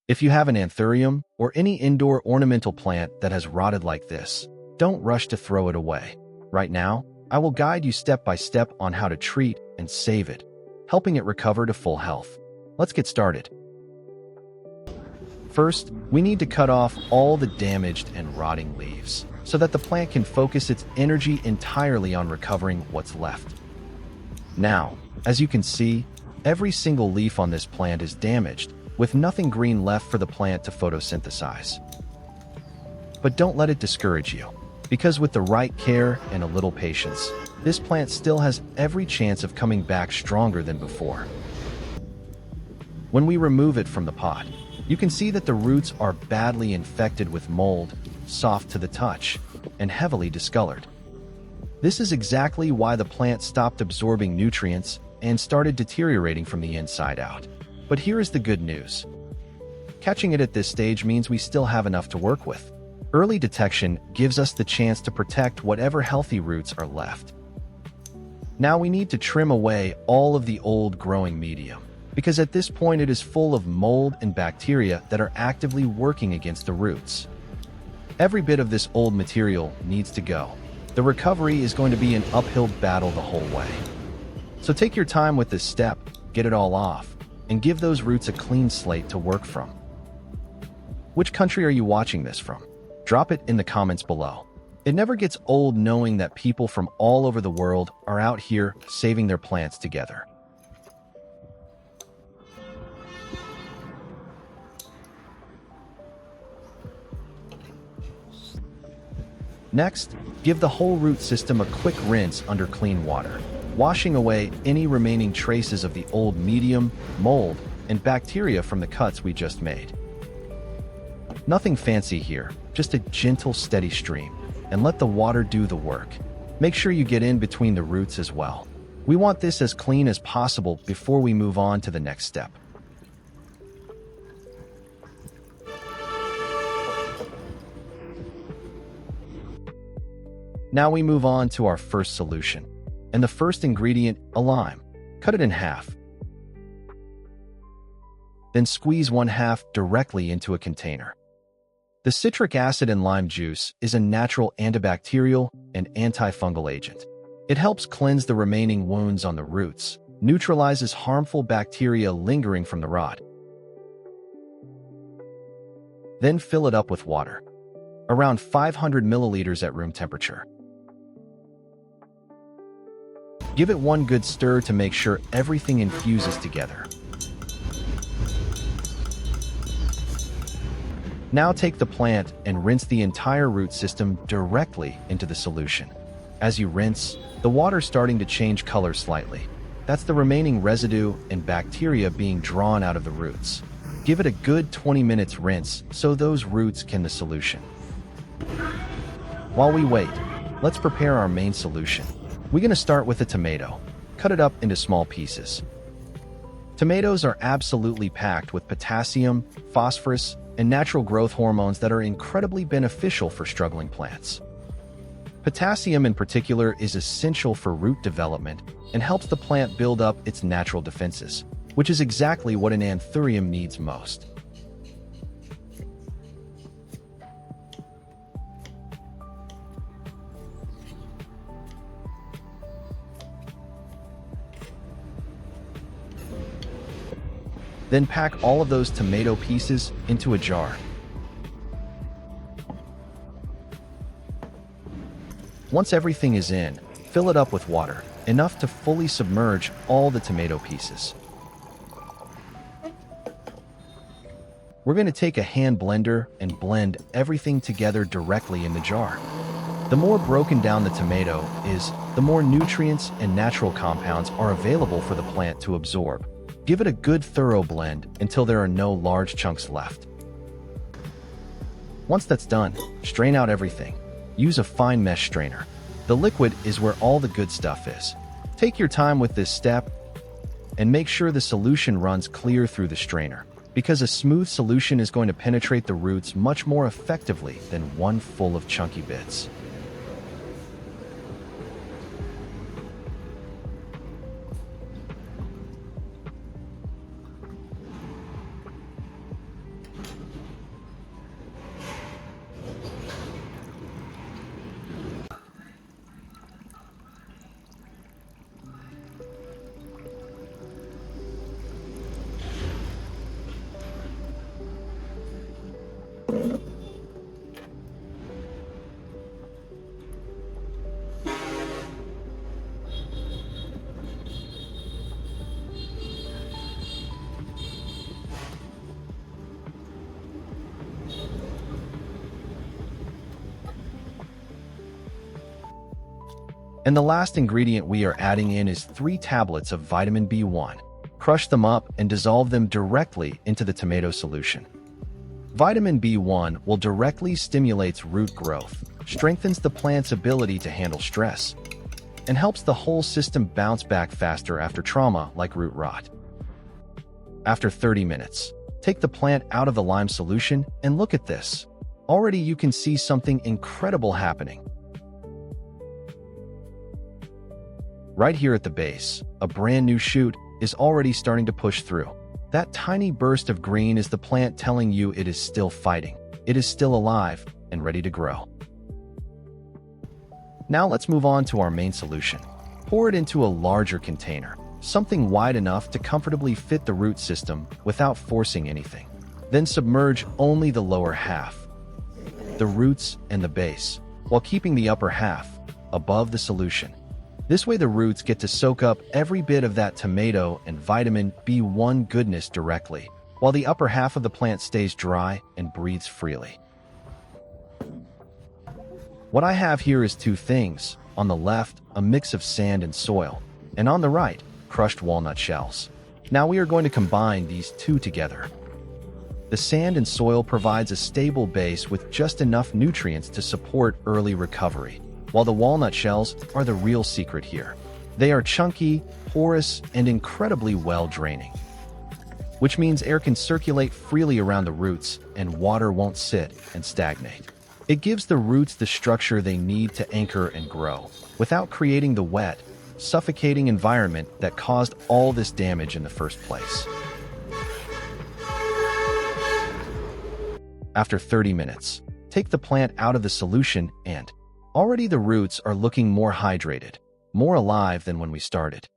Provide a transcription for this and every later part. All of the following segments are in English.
If you have an Anthurium or any indoor ornamental plant that has rotted like this, don't rush to throw it away. Right now, I will guide you step by step on how to treat and save it, helping it recover to full health. Let's get started. First, we need to cut off all the damaged and rotting leaves so that the plant can focus its energy entirely on recovering what's left. Now, as you can see, every single leaf on this plant is damaged, with nothing green left for the plant to photosynthesize. But don't let it discourage you, because with the right care and a little patience, this plant still has every chance of coming back stronger than before. When we remove it from the pot, you can see that the roots are badly infected with mold, soft to the touch, and heavily discolored. This is exactly why the plant stopped absorbing nutrients and started deteriorating from the inside out. But here is the good news. Catching it at this stage means we still have enough to work with. Early detection gives us the chance to protect whatever healthy roots are left. Now we need to trim away all of the old growing medium, because at this point it is full of mold and bacteria that are actively working against the roots. Every bit of this old material needs to go. The recovery is going to be an uphill battle the whole way. So take your time with this step, get it all off, and give those roots a clean slate to work from. Which country are you watching this from? Drop it in the comments below. It never gets old knowing that people from all over the world are out here saving their plants together. Next, give the whole root system a quick rinse under clean water, washing away any remaining traces of the old medium, mold, and bacteria from the cuts we just made. Nothing fancy here, just a gentle, steady stream, and let the water do the work. Make sure you get in between the roots as well. We want this as clean as possible before we move on to the next step. Now we move on to our first solution. And the first ingredient, a lime. Cut it in half. Then squeeze 1/2 directly into a container. The citric acid in lime juice is a natural antibacterial and antifungal agent. It helps cleanse the remaining wounds on the roots, neutralizes harmful bacteria lingering from the rot. Then fill it up with water, around 500 milliliters at room temperature. Give it one good stir to make sure everything infuses together. Now take the plant and rinse the entire root system directly into the solution. As you rinse, the water's starting to change color slightly. That's the remaining residue and bacteria being drawn out of the roots. Give it a good 20 minutes rinse so those roots can the solution. While we wait, let's prepare our main solution. We're going to start with a tomato. Cut it up into small pieces. Tomatoes are absolutely packed with potassium, phosphorus, and natural growth hormones that are incredibly beneficial for struggling plants. Potassium in particular is essential for root development and helps the plant build up its natural defenses, which is exactly what an Anthurium needs most. Then pack all of those tomato pieces into a jar. Once everything is in, fill it up with water, enough to fully submerge all the tomato pieces. We're going to take a hand blender and blend everything together directly in the jar. The more broken down the tomato is, the more nutrients and natural compounds are available for the plant to absorb. Give it a good thorough blend until there are no large chunks left. Once that's done, strain out everything. Use a fine mesh strainer. The liquid is where all the good stuff is. Take your time with this step and make sure the solution runs clear through the strainer, because a smooth solution is going to penetrate the roots much more effectively than one full of chunky bits. And the last ingredient we are adding in is 3 tablets of vitamin B1. Crush them up and dissolve them directly into the tomato solution. Vitamin B1 will directly stimulate root growth, strengthens the plant's ability to handle stress, and helps the whole system bounce back faster after trauma like root rot. After 30 minutes, take the plant out of the lime solution and look at this. Already you can see something incredible happening. Right here at the base, a brand new shoot is already starting to push through. That tiny burst of green is the plant telling you it is still fighting. It is still alive and ready to grow. Now let's move on to our main solution. Pour it into a larger container, something wide enough to comfortably fit the root system without forcing anything. Then submerge only the lower half, the roots and the base, while keeping the upper half above the solution. This way the roots get to soak up every bit of that tomato and vitamin B1 goodness directly, while the upper half of the plant stays dry and breathes freely. What I have here is 2 things. On the left, a mix of sand and soil, and on the right, crushed walnut shells. Now we are going to combine these 2 together. The sand and soil provides a stable base with just enough nutrients to support early recovery, while the walnut shells are the real secret here. They are chunky, porous, and incredibly well-draining, which means air can circulate freely around the roots and water won't sit and stagnate. It gives the roots the structure they need to anchor and grow, without creating the wet, suffocating environment that caused all this damage in the first place. After 30 minutes, take the plant out of the solution and already the roots are looking more hydrated, more alive than when we started.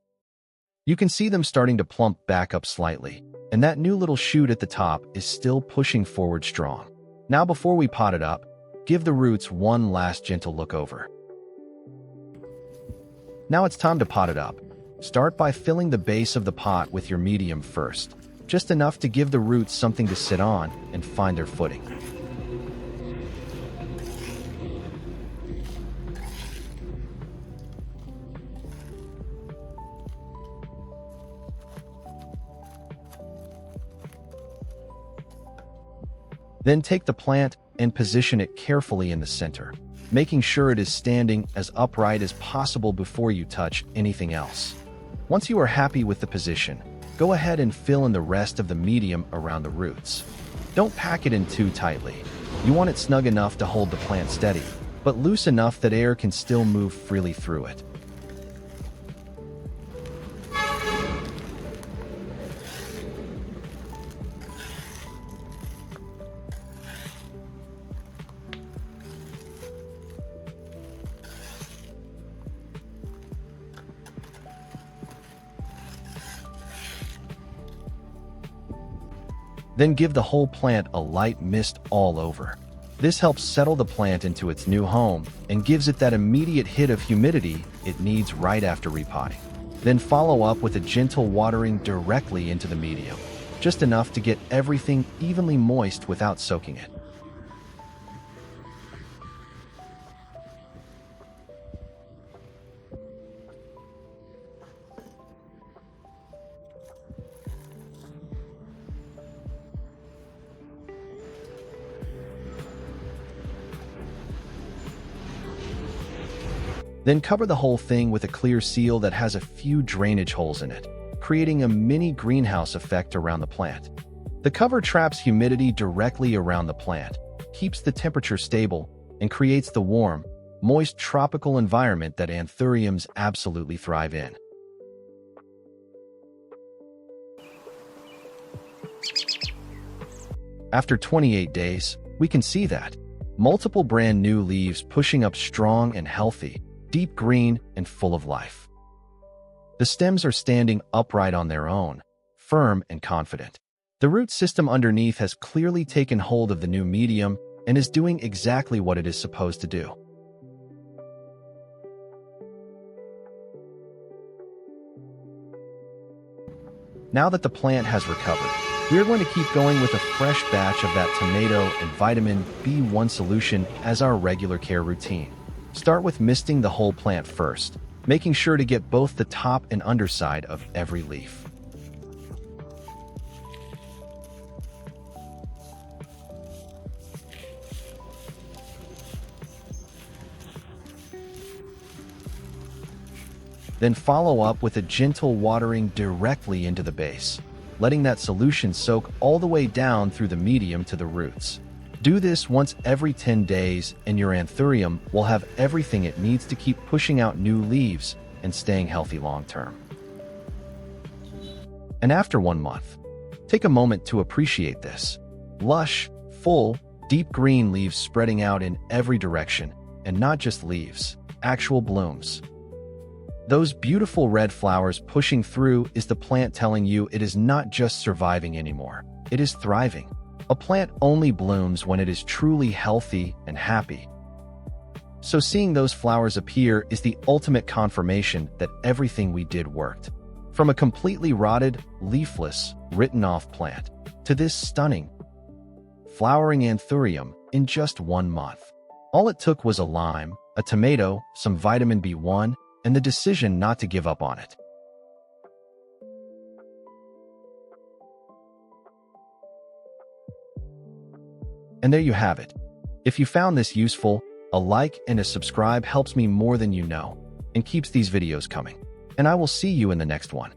You can see them starting to plump back up slightly, and that new little shoot at the top is still pushing forward strong. Now before we pot it up, give the roots one last gentle look over. Now it's time to pot it up. Start by filling the base of the pot with your medium first, just enough to give the roots something to sit on and find their footing. Then take the plant and position it carefully in the center, making sure it is standing as upright as possible before you touch anything else. Once you are happy with the position, go ahead and fill in the rest of the medium around the roots. Don't pack it in too tightly. You want it snug enough to hold the plant steady, but loose enough that air can still move freely through it. Then give the whole plant a light mist all over. This helps settle the plant into its new home and gives it that immediate hit of humidity it needs right after repotting. Then follow up with a gentle watering directly into the medium, just enough to get everything evenly moist without soaking it. Then cover the whole thing with a clear seal that has a few drainage holes in it, creating a mini greenhouse effect around the plant. The cover traps humidity directly around the plant, keeps the temperature stable, and creates the warm, moist tropical environment that anthuriums absolutely thrive in. After 28 days, we can see that multiple brand new leaves pushing up strong and healthy, deep green and full of life. The stems are standing upright on their own, firm and confident. The root system underneath has clearly taken hold of the new medium and is doing exactly what it is supposed to do. Now that the plant has recovered, we are going to keep going with a fresh batch of that tomato and vitamin B1 solution as our regular care routine. Start with misting the whole plant first, making sure to get both the top and underside of every leaf. Then follow up with a gentle watering directly into the base, letting that solution soak all the way down through the medium to the roots. Do this once every 10 days and your Anthurium will have everything it needs to keep pushing out new leaves and staying healthy long term. And after 1 month, take a moment to appreciate this. Lush, full, deep green leaves spreading out in every direction, and not just leaves, actual blooms. Those beautiful red flowers pushing through is the plant telling you it is not just surviving anymore, it is thriving. A plant only blooms when it is truly healthy and happy. So seeing those flowers appear is the ultimate confirmation that everything we did worked. From a completely rotted, leafless, written-off plant to this stunning, flowering Anthurium in just 1 month. All it took was a lime, a tomato, some vitamin B1, and the decision not to give up on it. And there you have it. If you found this useful, a like and a subscribe helps me more than you know and keeps these videos coming. And I will see you in the next one.